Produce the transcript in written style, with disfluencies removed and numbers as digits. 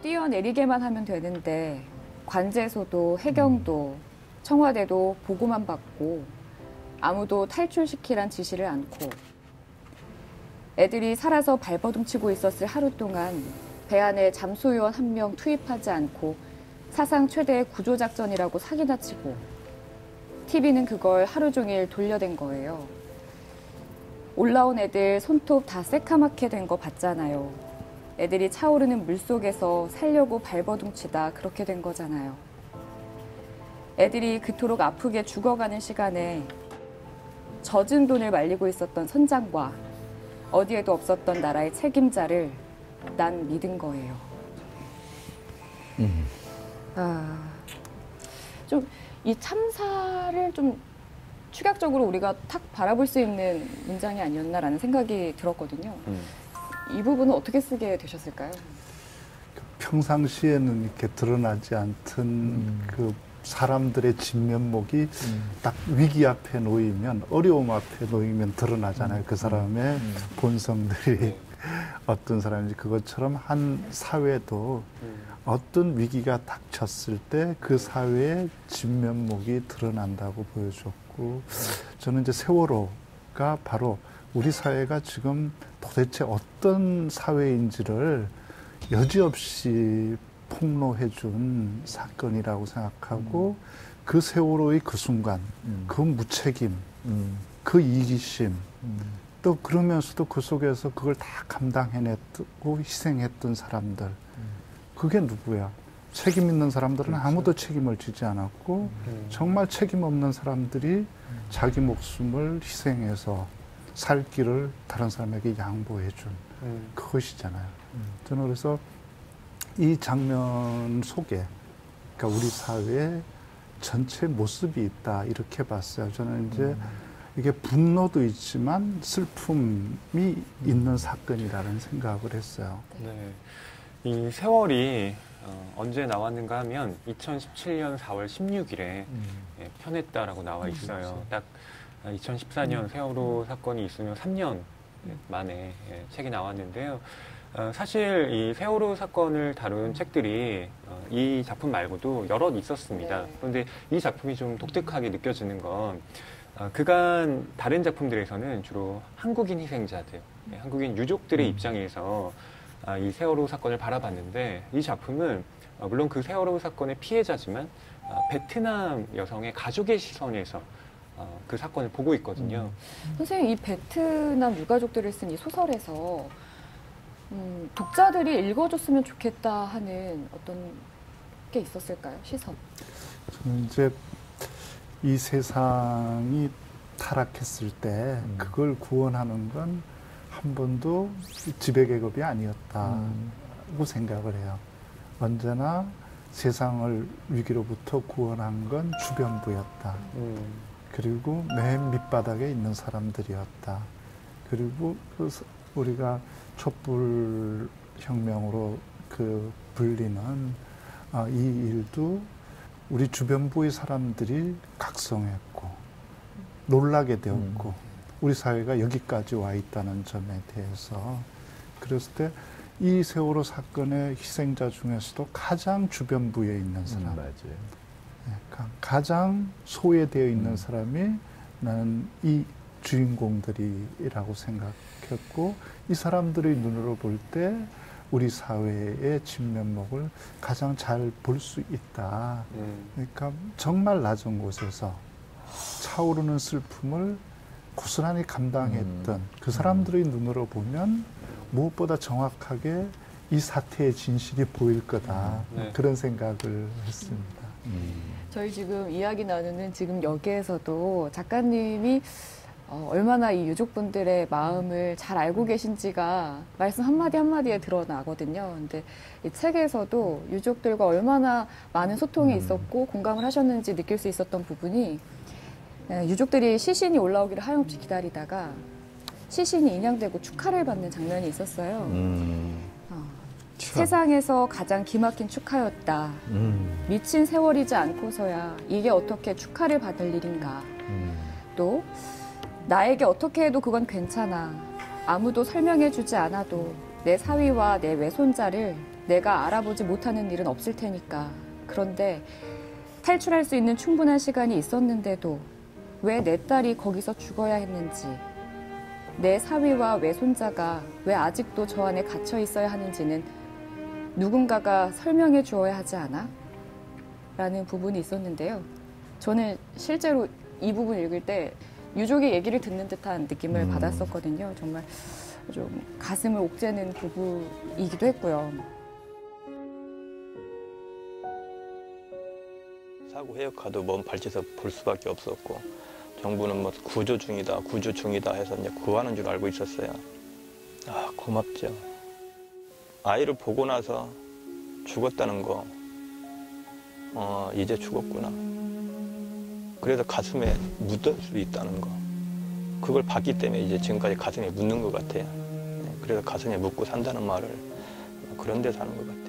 뛰어내리게만 하면 되는데 관제소도 해경도 청와대도 보고만 받고 아무도 탈출시키란 지시를 않고 애들이 살아서 발버둥 치고 있었을 하루 동안 배 안에 잠수요원 한 명 투입하지 않고 사상 최대의 구조작전이라고 사기나 치고 TV는 그걸 하루 종일 돌려댄 거예요. 올라온 애들 손톱 다 새카맣게 된 거 봤잖아요. 애들이 차오르는 물속에서 살려고 발버둥 치다 그렇게 된 거잖아요. 애들이 그토록 아프게 죽어가는 시간에 젖은 돈을 말리고 있었던 선장과 어디에도 없었던 나라의 책임자를 난 믿은 거예요. 좀 이 참사를 좀 추격적으로 우리가 탁 바라볼 수 있는 문장이 아니었나라는 생각이 들었거든요. 이 부분은 어떻게 쓰게 되셨을까요? 평상시에는 이렇게 드러나지 않던 그 사람들의 진면목이 딱 위기 앞에 놓이면, 어려움 앞에 놓이면 드러나잖아요. 그 사람의 본성들이 어떤 사람인지. 그것처럼 한 사회도 어떤 위기가 닥쳤을 때 그 사회의 진면목이 드러난다고 보여줬고, 저는 이제 세월호가 바로 우리 사회가 지금 도대체 어떤 사회인지를 여지없이 폭로해준 사건이라고 생각하고, 그 세월호의 그 순간, 그 무책임, 그 이기심, 또 그러면서도 그 속에서 그걸 다 감당해냈고 희생했던 사람들, 그게 누구야? 책임 있는 사람들은 그렇죠. 아무도 책임을 지지 않았고, 정말 책임 없는 사람들이 자기 목숨을 희생해서 살 길을 다른 사람에게 양보해준 그것이잖아요. 저는 그래서 이 장면 속에, 그러니까 우리 사회의 전체 모습이 있다, 이렇게 봤어요. 저는 이제 이게 분노도 있지만 슬픔이 있는 사건이라는 생각을 했어요. 네. 이 세월이 언제 나왔는가 하면 2017년 4월 16일에 편했다라고 나와 있어요. 딱 2014년 세월호 사건이 있으면 3년 만에 책이 나왔는데요. 사실 이 세월호 사건을 다룬 책들이 이 작품 말고도 여럿 있었습니다. 그런데 이 작품이 좀 독특하게 느껴지는 건 그간 다른 작품들에서는 주로 한국인 희생자들, 한국인 유족들의 입장에서 이 세월호 사건을 바라봤는데, 이 작품은 물론 그 세월호 사건의 피해자지만 베트남 여성의 가족의 시선에서 그 사건을 보고 있거든요. 선생님, 이 베트남 유가족들을 쓴 이 소설에서 독자들이 읽어줬으면 좋겠다 하는 어떤 게 있었을까요? 시선. 저는 이제 이 세상이 타락했을 때 그걸 구원하는 건 한 번도 지배계급이 아니었다고 생각을 해요. 언제나 세상을 위기로부터 구원한 건 주변부였다. 그리고 맨 밑바닥에 있는 사람들이었다. 그리고 우리가 촛불혁명으로 불리는 이 일도 우리 주변부의 사람들이 각성했고 놀라게 되었고, 우리 사회가 여기까지 와 있다는 점에 대해서, 그랬을 때 이 세월호 사건의 희생자 중에서도 가장 주변부에 있는 사람, 맞아요. 가장 소외되어 있는 사람이 나는 이 주인공들이라고 생각했고, 이 사람들의 눈으로 볼 때 우리 사회의 진면목을 가장 잘 볼 수 있다. 그러니까 정말 낮은 곳에서 차오르는 슬픔을 고스란히 감당했던 그 사람들의 눈으로 보면 무엇보다 정확하게 이 사태의 진실이 보일 거다. 그런 생각을 했습니다. 저희 지금 이야기 나누는 지금 여기에서도 작가님이 얼마나 이 유족분들의 마음을 잘 알고 계신지가 말씀 한마디 한마디에 드러나거든요. 근데 이 책에서도 유족들과 얼마나 많은 소통이 있었고 공감을 하셨는지 느낄 수 있었던 부분이, 유족들이 시신이 올라오기를 하염없이 기다리다가 시신이 인양되고 축하를 받는 장면이 있었어요. 세상에서 가장 기막힌 축하였다. 미친 세월이지 않고서야 이게 어떻게 축하를 받을 일인가. 또 나에게 어떻게 해도 그건 괜찮아. 아무도 설명해주지 않아도 내 사위와 내 외손자를 내가 알아보지 못하는 일은 없을 테니까. 그런데 탈출할 수 있는 충분한 시간이 있었는데도 왜 내 딸이 거기서 죽어야 했는지, 내 사위와 외손자가 왜 아직도 저 안에 갇혀 있어야 하는지는 누군가가 설명해 주어야 하지 않아? 라는 부분이 있었는데요. 저는 실제로 이 부분 읽을 때 유족의 얘기를 듣는 듯한 느낌을 받았었거든요. 정말 좀 가슴을 옥죄는 부분이기도 했고요. 사고 해역화도 먼 발치에서 볼 수밖에 없었고, 정부는 뭐 구조 중이다 해서 이제 구하는 줄 알고 있었어요. 아, 고맙죠. 아이를 보고 나서 죽었다는 거, 이제 죽었구나. 그래서 가슴에 묻을 수 있다는 거, 그걸 봤기 때문에 이제 지금까지 가슴에 묻는 것 같아요. 그래서 가슴에 묻고 산다는 말을 그런 데 사는 것 같아요.